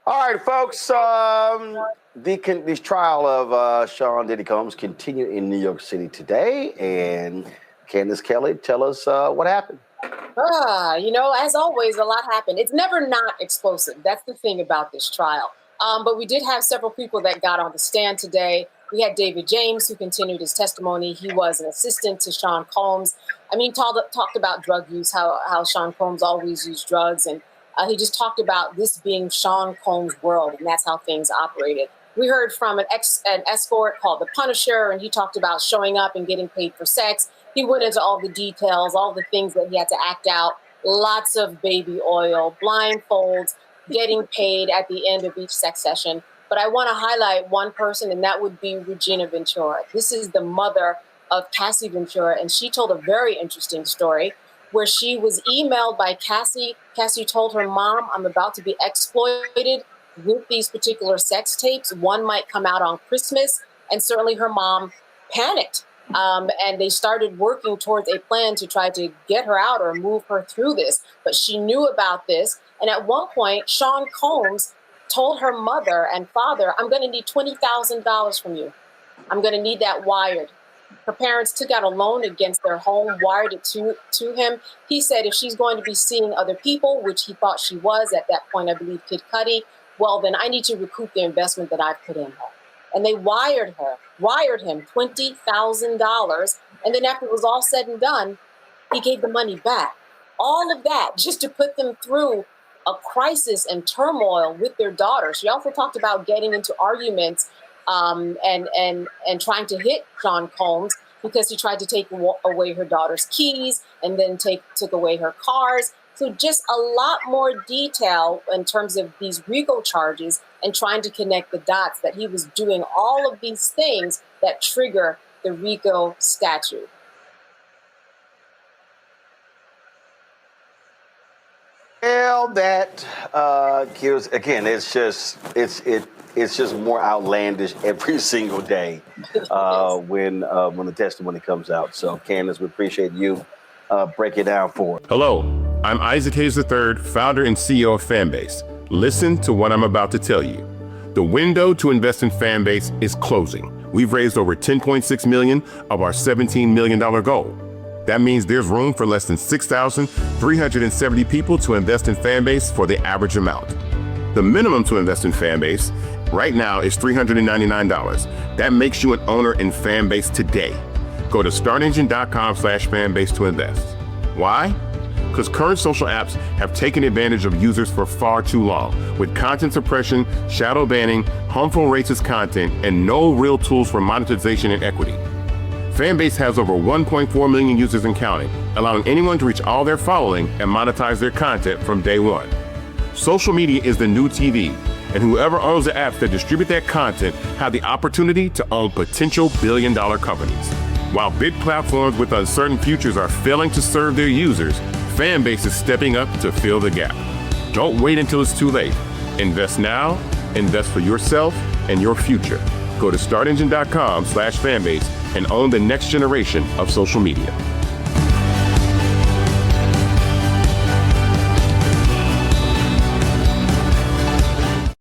All right, folks. The trial of Sean Diddy Combs continued in New York City today, and Candace Kelly, tell us what happened. As always, a lot happened. It's never not explosive. That's the thing about this trial. But we did have several people that got on the stand today. We had David James, who continued his testimony. He was an assistant to Sean Combs. I mean, he talked about drug use, how Sean Combs always used drugs. And he just talked about this being Sean Combs' world, and that's how things operated. We heard from an escort called the Punisher, and he talked about showing up and getting paid for sex. He went into all the details, all the things that he had to act out, lots of baby oil, blindfolds, getting paid at the end of each sex session. But I want to highlight one person, and that would be Regina Ventura. This is the mother of Cassie Ventura, and she told a very interesting story where she was emailed by Cassie. Cassie told her mom, I'm about to be exploited with these particular sex tapes. One might come out on Christmas, and certainly her mom panicked. And they started working towards a plan to try to get her out or move her through this. But she knew about this. And at one point, Sean Combs told her mother and father, I'm going to need $20,000 from you. I'm going to need that wired. Her parents took out a loan against their home, wired it to him. He said if she's going to be seeing other people, which he thought she was at that point, I believe Kid Cudi, well, then I need to recoup the investment that I've put in her. And they wired him $20,000. And then after it was all said and done, he gave the money back. All of that just to put them through a crisis and turmoil with their daughter. She also talked about getting into arguments and trying to hit Sean Combs because he tried to take away her daughter's keys and then took away her cars. So just a lot more detail in terms of these RICO charges and trying to connect the dots that he was doing all of these things that trigger the RICO statute. Well, that gives, again, it's just more outlandish every single day when the testimony comes out. So, Candace, we appreciate you breaking it down for us. Hello, I'm Isaac Hayes III, founder and CEO of Fanbase. Listen to what I'm about to tell you. The window to invest in Fanbase is closing. We've raised over $10.6 million of our $17 million goal. That means there's room for less than 6,370 people to invest in Fanbase for the average amount. The minimum to invest in Fanbase right now is $399. That makes you an owner in Fanbase today. Go to startengine.com/fanbase to invest. Why? Because current social apps have taken advantage of users for far too long, with content suppression, shadow banning, harmful racist content, and no real tools for monetization and equity. Fanbase has over 1.4 million users and counting, allowing anyone to reach all their following and monetize their content from day one. Social media is the new TV, and whoever owns the apps that distribute that content have the opportunity to own potential billion-dollar companies. While big platforms with uncertain futures are failing to serve their users, Fanbase is stepping up to fill the gap. Don't wait until it's too late. Invest now, invest for yourself and your future. Go to startengine.com/fanbase and own the next generation of social media.